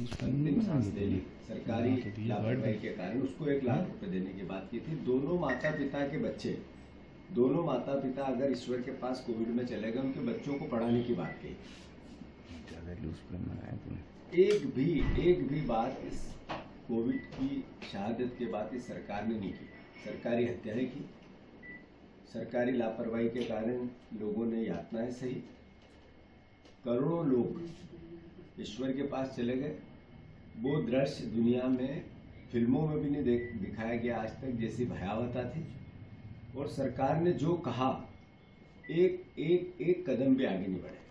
अंतिम सांस ले ली सरकारी लापरवाही के कारण, उसको 1 लाख रुपए देने की बात की थी। दोनों माता पिता के बच्चे, दोनों माता पिता अगर ईश्वर के पास कोविड में चले गए, उनके बच्चों को पढ़ाने की बात कही। एक भी बात इस कोविड की शहादत के बाद इस सरकार ने नहीं की। सरकारी हत्याएं की, सरकारी लापरवाही के कारण लोगों ने यातनाएं सही, करोड़ों लोग ईश्वर के पास चले गए। वो दृश्य दुनिया में फिल्मों में भी नहीं दिखाया गया आज तक, जैसी भयावहता थी। और सरकार ने जो कहा, एक कदम भी आगे नहीं बढ़े।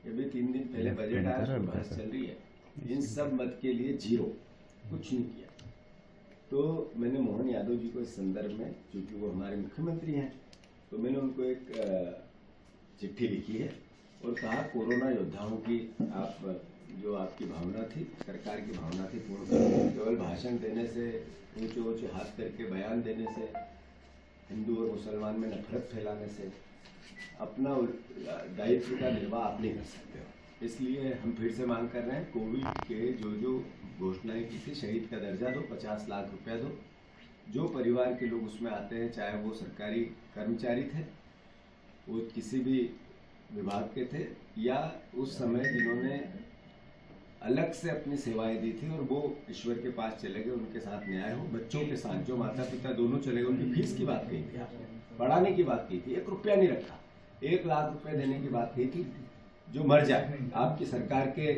अभी 3 दिन पहले बजट आया, उसमें बहस चल रही है, इन सब मत के लिए 0, कुछ नहीं किया। तो मैंने मोहन यादव जी को इस संदर्भ में, क्योंकि वो हमारे मुख्यमंत्री हैं, तो मैंने उनको एक चिट्ठी लिखी है और कहा कोरोना योद्धाओं की जो आपकी भावना थी, सरकार की भावना थी, पूर्ण करो। केवल भाषण देने से, ऊंचे ऊंचे हाथ करके बयान देने से, हिंदू और मुसलमान में नफरत फैलाने से अपना दायित्व का निर्वाह आप नहीं कर सकते हो। इसलिए हम फिर से मांग कर रहे हैं, कोविड के जो घोषणाएं की थी, शहीद का दर्जा दो, 50 लाख रुपया दो। जो परिवार के लोग उसमें आते हैं, चाहे वो सरकारी कर्मचारी थे, वो किसी भी विभाग के थे, या उस समय जिन्होंने अलग से अपनी सेवाएं दी थी और वो ईश्वर के पास चले गए, उनके साथ न्याय हो। बच्चों के साथ जो माता पिता दोनों चले गए, उनकी फीस की बात कही थी आपने, पढ़ाने की बात की थी, 1 रुपया नहीं रखा, 1 लाख रुपए देने की बात कही थी। जो मर जाए आपकी सरकार के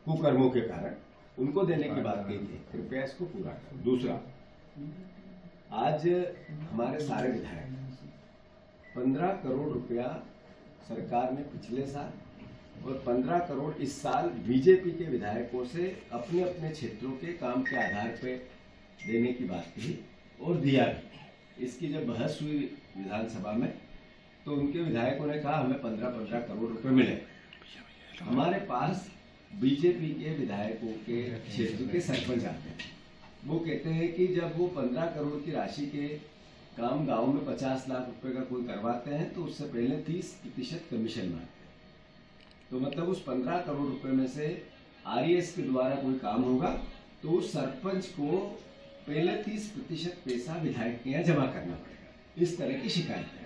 कुकर्मों के कारण, उनको देने की बात कही थी। कृपया इसको पूरा करें। दूसरा, आज हमारे सारे विधायक 15 करोड़ रुपया सरकार ने पिछले साल और 15 करोड़ इस साल बीजेपी के विधायकों से अपने अपने क्षेत्रों के काम के आधार पर देने की बात कही और दिया भी। इसकी जब बहस हुई विधानसभा में, तो उनके विधायकों ने कहा हमें 15-15 करोड़ रुपए मिले। हमारे पास बीजेपी के विधायकों के क्षेत्र के सरपंच आते हैं, वो कहते हैं कि जब वो 15 करोड़ की राशि के काम गांव में 50 लाख रुपए का कोई करवाते हैं, तो उससे पहले 30% कमीशन मांगते हैं। तो मतलब उस 15 करोड़ रुपए में से आरएस के द्वारा कोई काम होगा, तो उस सरपंच को पहले 30% पैसा विधायक के यहाँ जमा करना पड़ेगा। इस तरह की शिकायत है।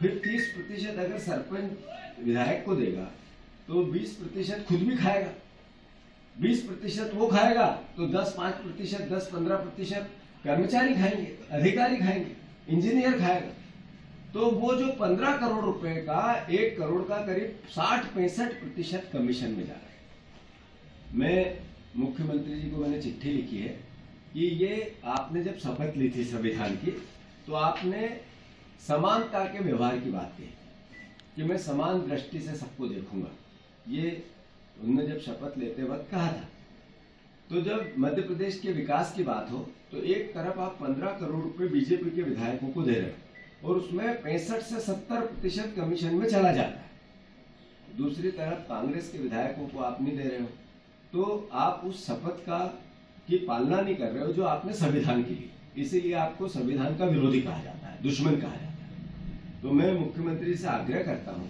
फिर 30% अगर सरपंच विधायक को देगा, तो 20% खुद भी खाएगा, 20% वो खाएगा, तो 10-5%, 10-15% कर्मचारी खाएंगे, अधिकारी खाएंगे, इंजीनियर खाएगा। तो वो जो 15 करोड़ रुपए का 1 करोड़ का करीब 60-65% कमीशन में जा रहा है। मैं मुख्यमंत्री जी को मैंने चिट्ठी लिखी है कि ये आपने जब शपथ ली थी संविधान की, तो आपने समानता के व्यवहार की बात की कि मैं समान दृष्टि से सबको देखूंगा। ये उन्होंने जब शपथ लेते वक्त कहा था। तो जब मध्य प्रदेश के विकास की बात हो, तो एक तरफ आप 15 करोड़ रुपए बीजेपी के विधायकों को दे रहे हो और उसमें 65 से 70% कमीशन में चला जाता है। दूसरी तरफ कांग्रेस के विधायकों को आप नहीं दे रहे हो, तो आप उस शपथ की पालना नहीं कर रहे हो जो आपने संविधान की ली। इसीलिए आपको संविधान का विरोधी कहा जाता है, दुश्मन कहा जाता है। तो मैं मुख्यमंत्री से आग्रह करता हूँ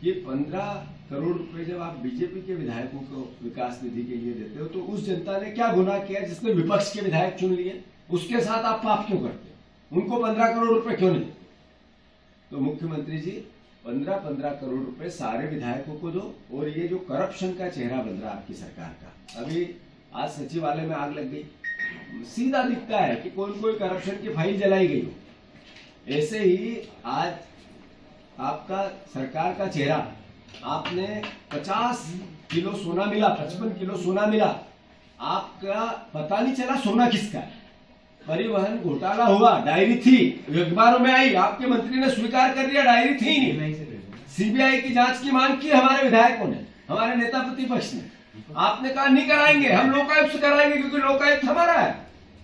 कि 15 करोड़ रुपए जब आप बीजेपी के विधायकों को विकास निधि के लिए देते हो, तो उस जनता ने क्या गुनाह किया जिसने विपक्ष के विधायक चुन लिए? उसके साथ आप पाप क्यों करते हो? उनको 15 करोड़ रुपए क्यों नहीं देते? तो मुख्यमंत्री जी 15-15 करोड़ रुपए सारे विधायकों को दो। और ये जो करप्शन का चेहरा बन रहा है आपकी सरकार का, अभी आज सचिवालय में आग लग गई, सीधा दिखता है कि कोई करप्शन की फाइल जलाई गई हो। ऐसे ही आज आपका सरकार का चेहरा, आपने 50 किलो सोना मिला, 55 किलो सोना मिला, आपका पता नहीं चला सोना किसका है। परिवहन घोटाला हुआ, डायरी थी, अखबारों में आई, आपके मंत्री ने स्वीकार कर लिया डायरी थी नहीं। सीबीआई की जांच की मांग की हमारे विधायकों ने, हमारे नेता प्रतिपक्ष ने। आपने कहा नहीं कराएंगे, हम लोकायुक्त से कराएंगे क्योंकि लोकायुक्त हमारा है,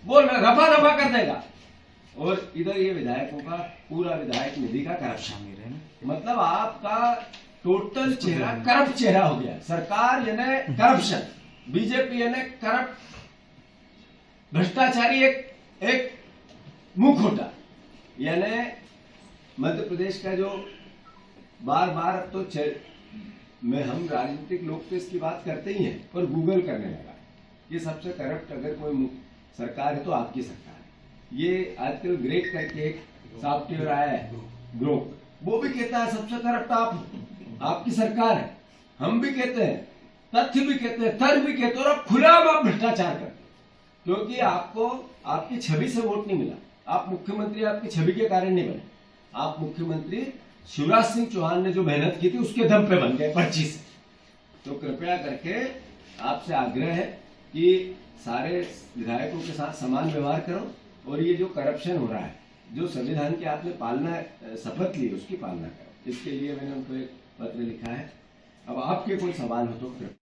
वो रफा दफा कर देगा। और इधर ये विधायकों का पूरा विधायक निधि का करप्शन, मतलब आपका टोटल चेहरा करप्ट चेहरा हो गया। सरकार यानी करप्शन, बीजेपी यानी करप्ट, भ्रष्टाचारी एक मुखौटा। यानी मध्य प्रदेश का जो बार बार अब तो हम राजनीतिक लोग तो इसकी बात करते ही हैं, पर गूगल करने लगा ये सबसे करप्ट अगर कोई सरकार है तो आपकी सरकार है। ये आजकल ग्रेक करके एक सॉफ्टवेयर आया है ग्रोक, वो भी कहता है सबसे करप्ट आपकी सरकार है। हम भी कहते हैं, तथ्य भी कहते हैं, तर्क भी कहते हैं, और आप खुलेआम आप भ्रष्टाचार करते हैं, क्योंकि आपको आपकी छवि से वोट नहीं मिला। आप मुख्यमंत्री आपकी छवि के कारण नहीं बने, आप मुख्यमंत्री शिवराज सिंह चौहान ने जो मेहनत की थी उसके दम पे बन गए पर्ची से। तो कृपया करके आपसे आग्रह है कि सारे विधायकों के साथ समान व्यवहार करो, और ये जो करप्शन हो रहा है, जो संविधान की आपने पालना शपथ ली उसकी पालना करो। इसके लिए मैंने उनको एक पत्र लिखा है। अब आपके कोई सवाल हो तो